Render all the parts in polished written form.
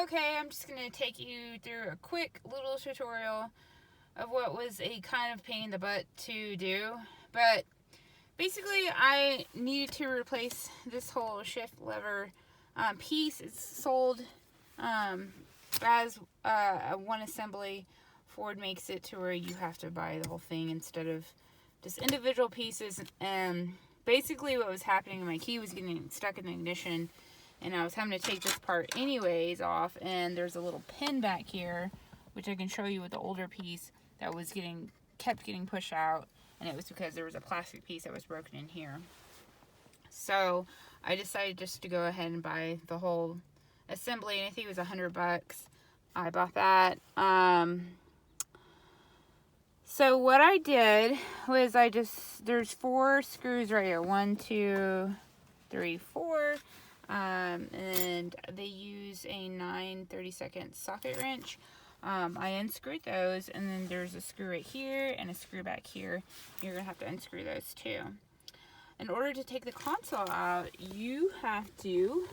Okay, I'm just going to take you through a quick little tutorial of what was a kind of pain in the butt to do. But basically, I needed to replace this whole shift lever piece. It's sold as one assembly. Ford makes it to where you have to buy the whole thing instead of just individual pieces. And basically what was happening, my key was getting stuck in the ignition, and I was having to take this part anyways off, and there's a little pin back here, which I can show you with the older piece, that was kept getting pushed out, and it was because there was a plastic piece that was broken in here. So I decided just to go ahead and buy the whole assembly, and I think it was $100. I bought that. So what I did was there's 4 screws right here. 1, 2, 3, 4. And they use a 9/32 socket wrench. I unscrewed those, and then there's a screw right here and a screw back here. You're gonna have to unscrew those too. In order to take the console out, you have to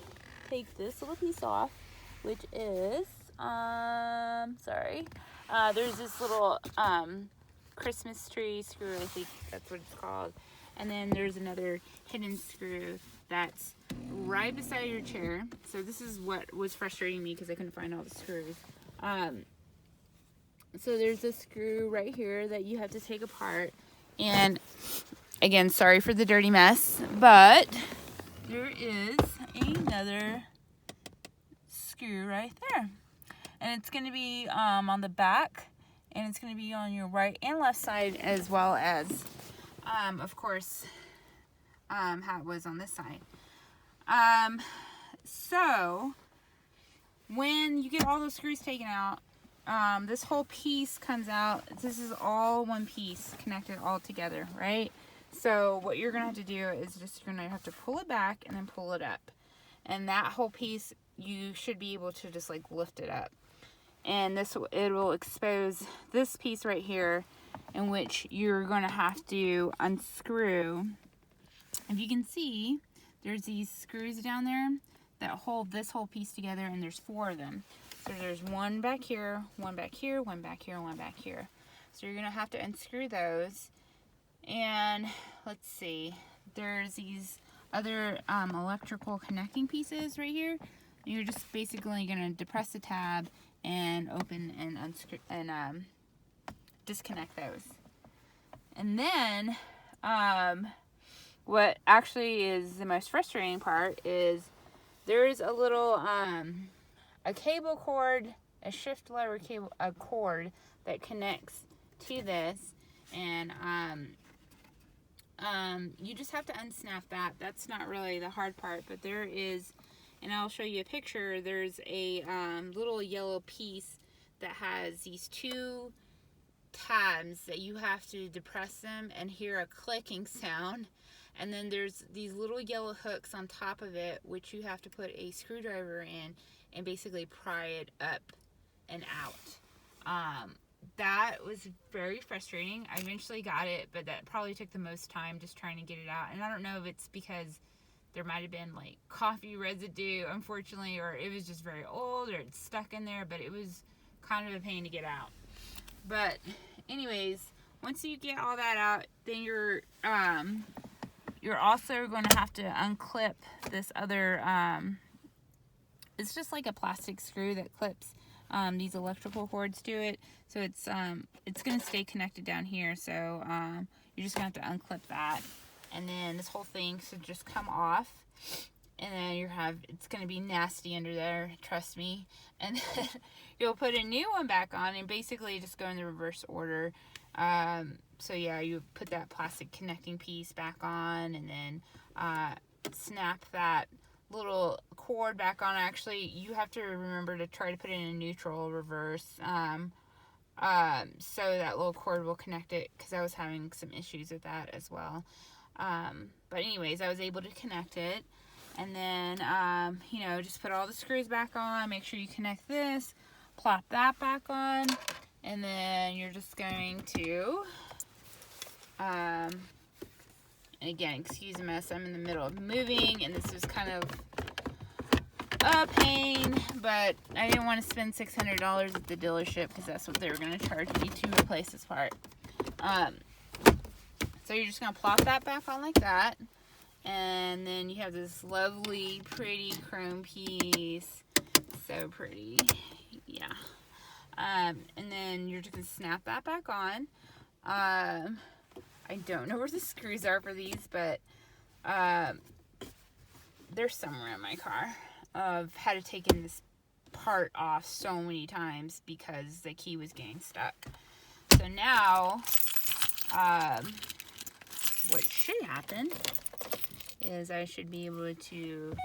take this little piece off, which is there's this little Christmas tree screw, I think that's what it's called, and then there's another hidden screw that's right beside your chair. So this is what was frustrating me because I couldn't find all the screws. So there's a screw right here that you have to take apart, and again, sorry for the dirty mess, but there is another screw right there, and it's going to be on the back, and it's going to be on your right and left side, as well as of course how it was on this side. So when you get all those screws taken out, this whole piece comes out. This is all one piece connected all together, right? So what you're gonna have to do is you're gonna have to pull it back and then pull it up, and that whole piece, you should be able to just like lift it up, and it will expose this piece right here, in which you're gonna have to unscrew. If you can see, there's these screws down there that hold this whole piece together, and there's 4 of them. So there's one back here, one back here, one back here, and one back here. So you're gonna have to unscrew those. And let's see, there's these other electrical connecting pieces right here. You're just basically gonna depress the tab and open and unscrew and disconnect those. And then what actually is the most frustrating part is there's a little a cable cord, a shift lever cable, a cord that connects to this, and you just have to unsnap that. That's not really the hard part, but there is, and I'll show you a picture, there's a little yellow piece that has these 2 tabs that you have to depress them and hear a clicking sound. And then there's these little yellow hooks on top of it, which you have to put a screwdriver in and basically pry it up and out. That was very frustrating. I eventually got it, but that probably took the most time, just trying to get it out. And I don't know if it's because there might have been like coffee residue, unfortunately, or it was just very old, or it's stuck in there, but it was kind of a pain to get out. But anyways, once you get all that out, then you're also going to have to unclip this other, it's just like a plastic screw that clips these electrical cords to it. So it's going to stay connected down here. So you're just going to have to unclip that. And then this whole thing should just come off. And then it's going to be nasty under there, trust me. And then you'll put a new one back on and basically just go in the reverse order. So yeah, you put that plastic connecting piece back on, and then snap that little cord back on. Actually, you have to remember to try to put it in a neutral reverse, so that little cord will connect it, because I was having some issues with that as well. But anyways, I was able to connect it, and then just put all the screws back on. Make sure you connect this, plop that back on, and then you're just going to again, excuse the mess, I'm in the middle of moving, and this is kind of a pain, but I didn't want to spend $600 at the dealership because that's what they were going to charge me to replace this part. So you're just going to plop that back on like that. And then you have this lovely, pretty chrome piece. So pretty. Yeah. And then you're just going to snap that back on. I don't know where the screws are for these, but they're somewhere in my car. I've had to take this part off so many times because the key was getting stuck. So now, what should happen is I should be able to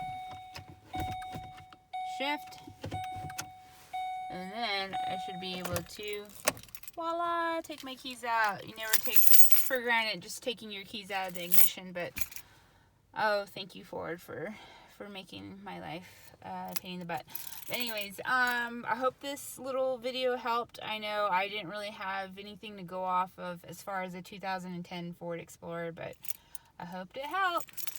shift, and then I should be able to, voila, take my keys out. You never take for granted just taking your keys out of the ignition, but oh, thank you, Ford, for making my life a pain in the butt. But anyways, I hope this little video helped. I know I didn't really have anything to go off of as far as a 2010 Ford Explorer, but I hoped it helped.